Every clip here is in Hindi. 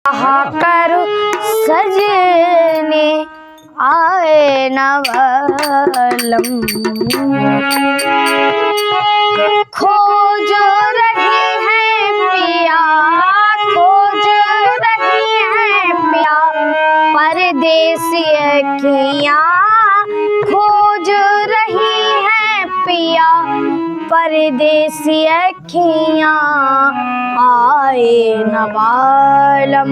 कहा कर सजने आए नवलम, खोज रही है पिया, खोज रही है पिया, परदेसी अखियाँ खोज रही है पिया, परदेसी अखियाँ आए नवालम।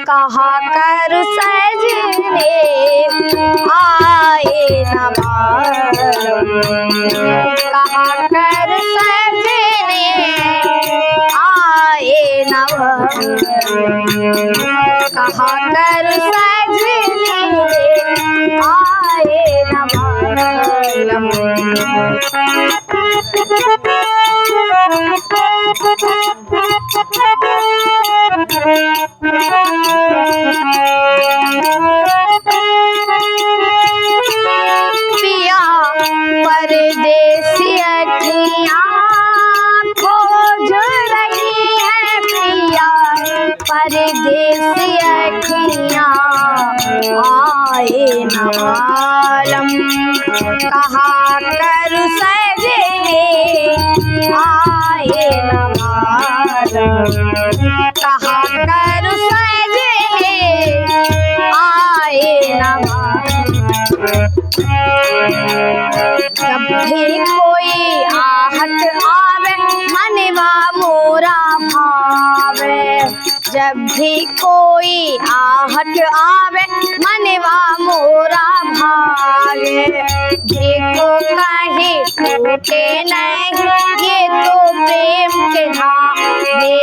कहा कर सजने आए नवालम, कहा कर सजने आए नवालम, कहा कर सजने आए नवालम। पिया परदेसी अखियाँ खोज रही है पिया, परदेसी अखियाँ आए नवालम। कहा कर सजने आए नवालम, कहा कर सजने आए नवालम। जब भी कोई आहट आवे मनवा मोरा भावे, जब भी कोई आहट आवे मनवा मोरा भावे, देखो कहीं टूटे नहीं ये तो प्रेम के धागे,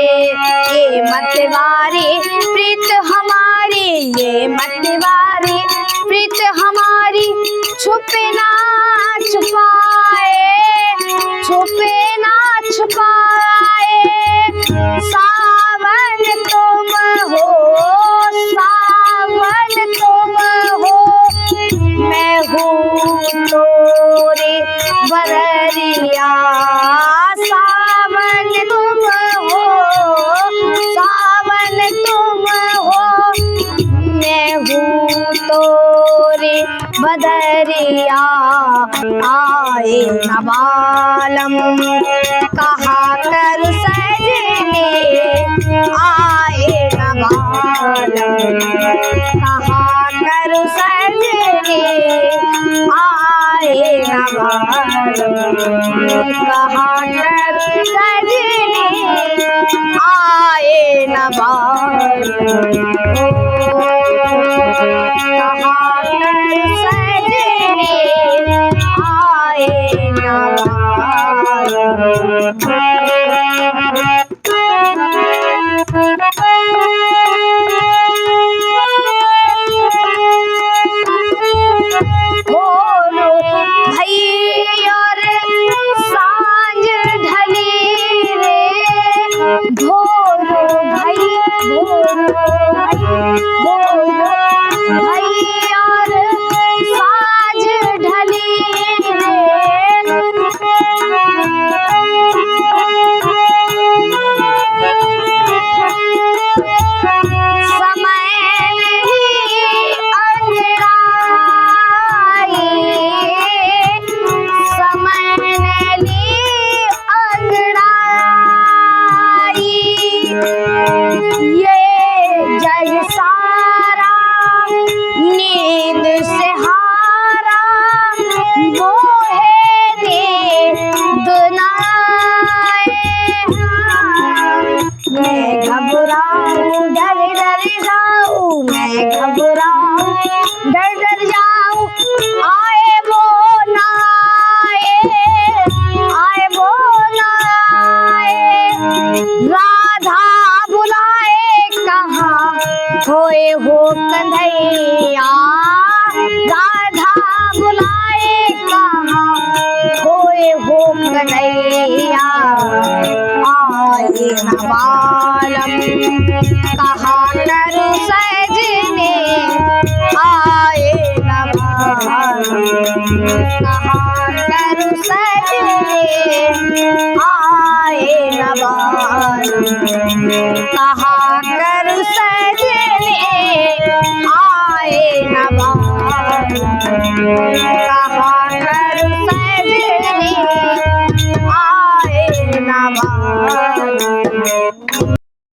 ये मतवारी प्रीत हमारी, ये मतवारी प्रीत हमारी, छुपे ना छुपाए, छुपे ना छुपाए, सावन तुम हो, सावन तुम हो, मैं हूँ तोरे बररिया, सावन तुम हो, सावन तुम हो, मैं हूँ तोरे बदरिया आए नवालम। कहा कर सजने आए नवालम, कहा कर सजने आए नवालम, कहा कर सजने आए नवालम, कहा कर सजने आए नवालम। भोरो भई और सांझ ढली रे, भोरो भई, भोरो भई, भोरो भई और सांझ ढली रे, समय नहीं अंधराई, समय नहीं अंधराई, ये जग सारा नींद से हारा, मोहे नींद नाए, मैं घबराऊं डर डर जाऊं, मैं घबराऊं डर डर जाऊं, आए वो ना आए, आए वो ना आए, राधा बुलाए कहाँ खोए हो कन्हैया, राधा बुलाए कहाँ खोए हो कन्हैया आए नवालम। कहा कर सजने आए नवालम, कहा कर सजने आए नवालम, कहा कर जाऊं